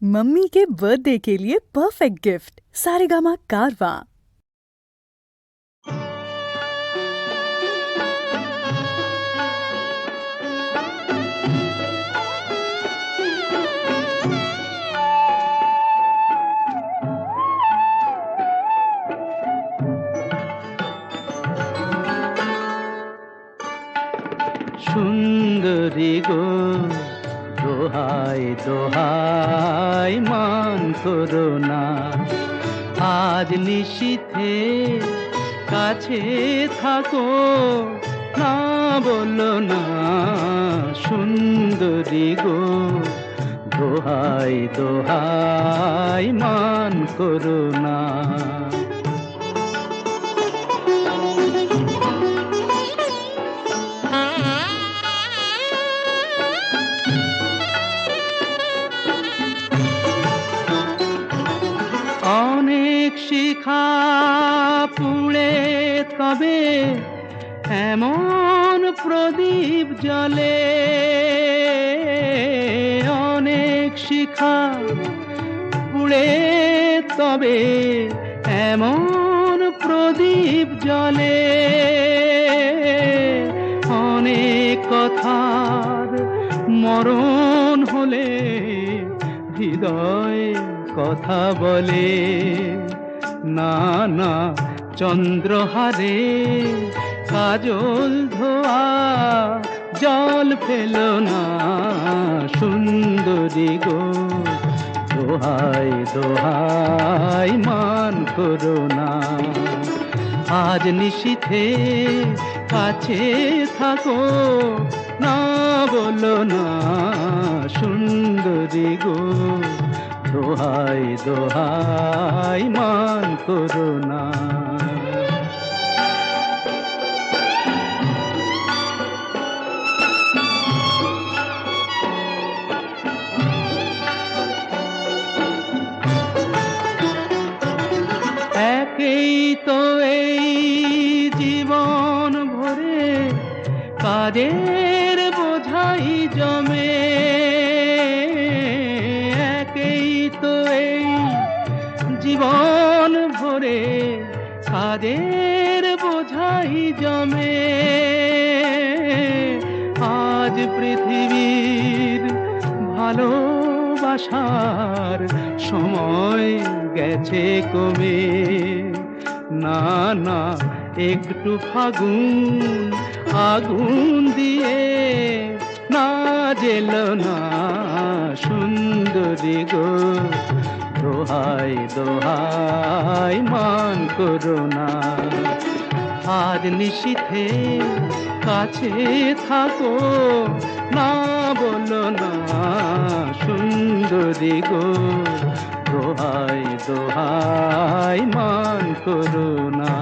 Mummy के birthday के लिए परफेक्ट गिफ्ट सारेगामा कारवा। সুন্দরী গো দোহাই দোহাই মান করো না, আজ নিশীথে কাছে থাকো, না বলো না। সুন্দরী গো দোহাই দোহাই মান করো না। অনেক শিখা পুড়ে তবে এমন প্রদীপ জ্বলে, অনেক শিখা পুড়ে তবে এমন প্রদীপ জ্বলে। অনেক কথার মরণ হলে হৃদয় কথা বলে, না না চন্দ্রহারে কাজল ধোয়া জল ফেল না। সুন্দরী গো দোহাই দোহাই মান করো না, আজ নিশীথে কাছে থাকো, না বলো না। সুন্দরী গো দোহাই দোহাই মান করো না। একেই তো এই জীবন ভরে কাজের বোঝাই জমে, একেই তো এই জীবন ভরে কাজের বোঝাই জমে। আজ পৃথিবীর ভালোবাসার সময় গেছে কমে, না না একটু ফাগুন আগুন দিয়ে না জেল না। সুন্দরী গো দোহাই দোহাই মান করো না, আজ নিশীথে কাছে থাকো, না বলো না। সুন্দরী গো দোহাই দোহাই মান করো না।